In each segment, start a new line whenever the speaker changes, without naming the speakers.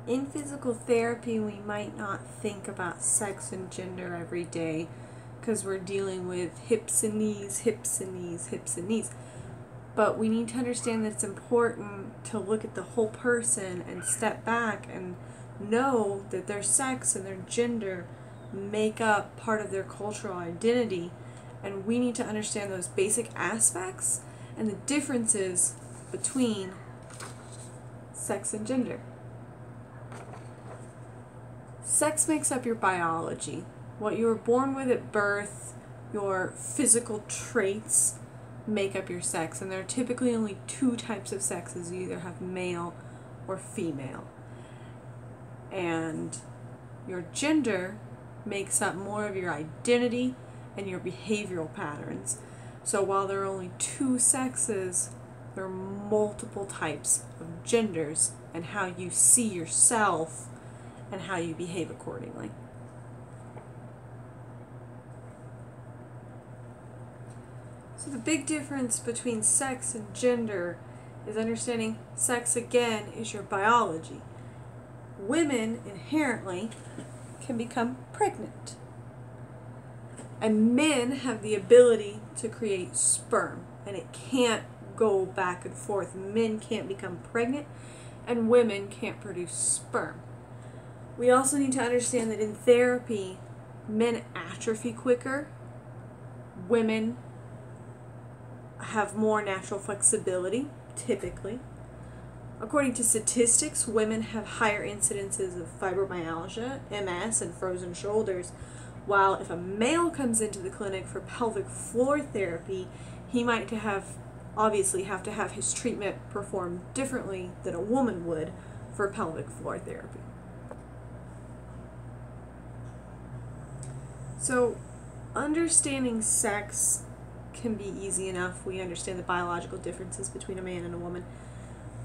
In physical therapy, we might not think about sex and gender every day because we're dealing with hips and knees, hips and knees, hips and knees. But we need to understand that it's important to look at the whole person and step back and know that their sex and their gender make up part of their cultural identity. And we need to understand those basic aspects and the differences between sex and gender. Sex makes up your biology. What you were born with at birth, your physical traits make up your sex. And there are typically only two types of sexes. You either have male or female. And your gender makes up more of your identity and your behavioral patterns. So while there are only two sexes, there are multiple types of genders and how you see yourself and how you behave accordingly. So the big difference between sex and gender is understanding sex, again, is your biology. Women inherently can become pregnant. And men have the ability to create sperm, and it can't go back and forth. Men can't become pregnant, and women can't produce sperm. We also need to understand that in therapy, men atrophy quicker. Women have more natural flexibility, typically. According to statistics, women have higher incidences of fibromyalgia, MS, and frozen shoulders, while if a male comes into the clinic for pelvic floor therapy, he might obviously have to have his treatment performed differently than a woman would for pelvic floor therapy. So, understanding sex can be easy enough. We understand the biological differences between a man and a woman.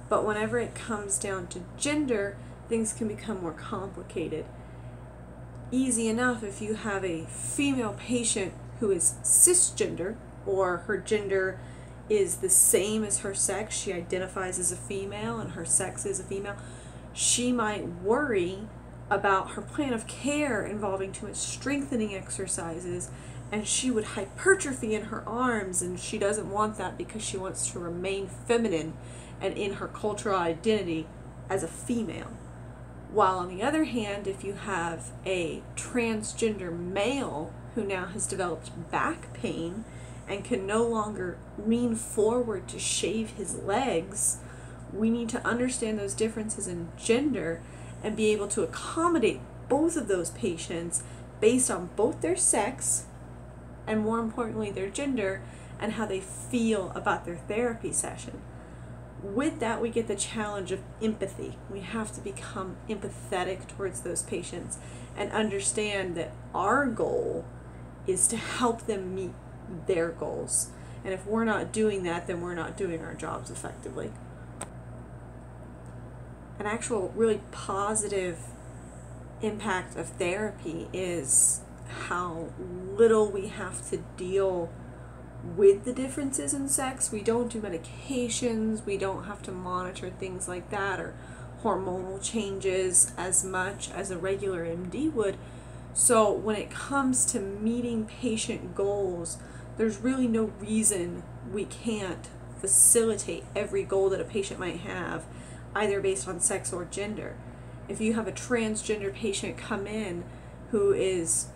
But whenever it comes down to gender, things can become more complicated. Easy enough if you have a female patient who is cisgender, or her gender is the same as her sex, she identifies as a female and her sex is a female, she might worry about her plan of care involving too much strengthening exercises, and she would hypertrophy in her arms, and she doesn't want that because she wants to remain feminine and in her cultural identity as a female. While on the other hand, if you have a transgender male who now has developed back pain and can no longer lean forward to shave his legs, we need to understand those differences in gender and be able to accommodate both of those patients based on both their sex and, more importantly, their gender and how they feel about their therapy session. With that, we get the challenge of empathy. We have to become empathetic towards those patients and understand that our goal is to help them meet their goals. And if we're not doing that, then we're not doing our jobs effectively. An actual really positive impact of therapy is how little we have to deal with the differences in sex. We don't do medications, we don't have to monitor things like that or hormonal changes as much as a regular MD would. So when it comes to meeting patient goals, there's really no reason we can't facilitate every goal that a patient might have, either based on sex or gender. If you have a transgender patient come in who is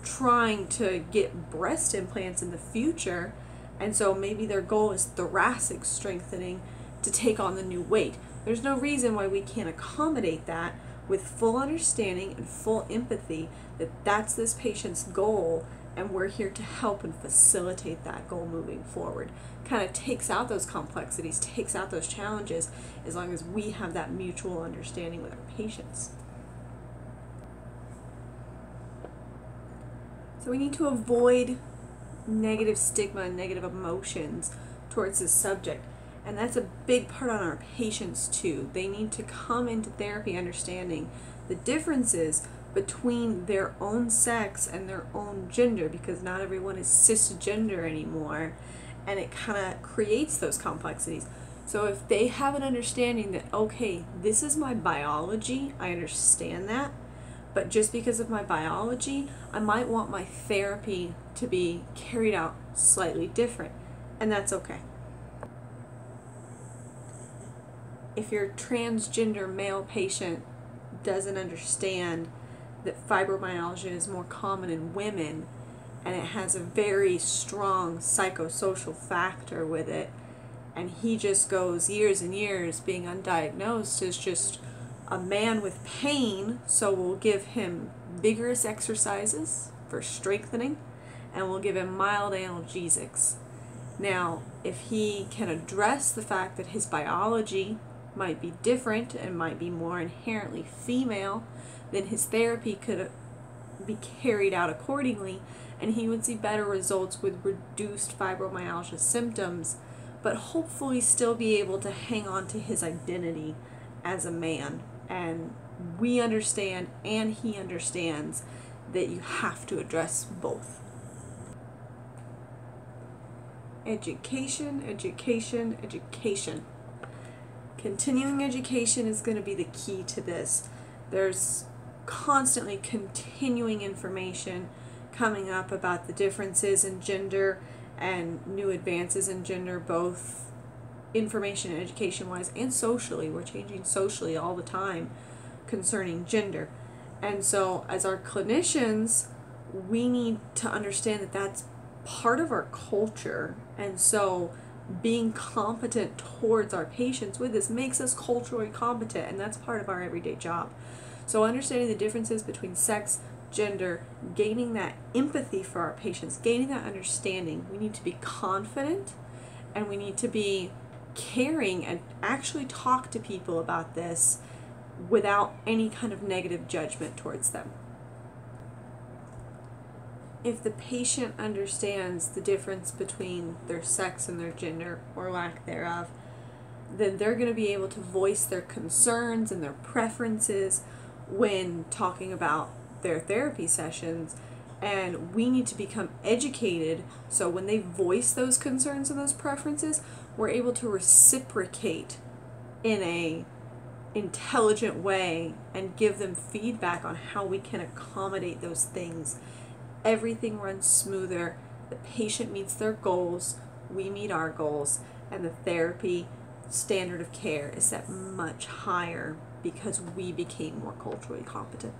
trying to get breast implants in the future, and so maybe their goal is thoracic strengthening to take on the new weight, there's no reason why we can't accommodate that with full understanding and full empathy that that's this patient's goal, and we're here to help and facilitate that goal moving forward. Kind of takes out those complexities, takes out those challenges, as long as we have that mutual understanding with our patients. So we need to avoid negative stigma and negative emotions towards this subject. And that's a big part on our patients too. They need to come into therapy understanding the differences between their own sex and their own gender, because not everyone is cisgender anymore, and it kind of creates those complexities. So if they have an understanding that, okay, this is my biology, I understand that, but just because of my biology, I might want my therapy to be carried out slightly different, and that's okay. If your transgender male patient doesn't understand that fibromyalgia is more common in women and it has a very strong psychosocial factor with it, and he just goes years and years being undiagnosed as just a man with pain, so we'll give him vigorous exercises for strengthening and we'll give him mild analgesics. Now, if he can address the fact that his biology might be different and might be more inherently female, then his therapy could be carried out accordingly, and he would see better results with reduced fibromyalgia symptoms, but hopefully still be able to hang on to his identity as a man. And we understand, and he understands, that you have to address both. Education, education, education. Continuing education is going to be the key to this. There's constantly continuing information coming up about the differences in gender and new advances in gender, both information and education wise and socially. We're changing socially all the time concerning gender. And so as our clinicians, we need to understand that that's part of our culture. And so being competent towards our patients with this makes us culturally competent, and that's part of our everyday job. So understanding the differences between sex, gender, gaining that empathy for our patients, gaining that understanding. We need to be confident, and we need to be caring and actually talk to people about this without any kind of negative judgment towards them. If the patient understands the difference between their sex and their gender, or lack thereof, then they're going to be able to voice their concerns and their preferences when talking about their therapy sessions. And we need to become educated, so when they voice those concerns and those preferences, we're able to reciprocate in a intelligent way and give them feedback on how we can accommodate those things. Everything runs smoother, the patient meets their goals, we meet our goals, and the therapy standard of care is set much higher because we became more culturally competent.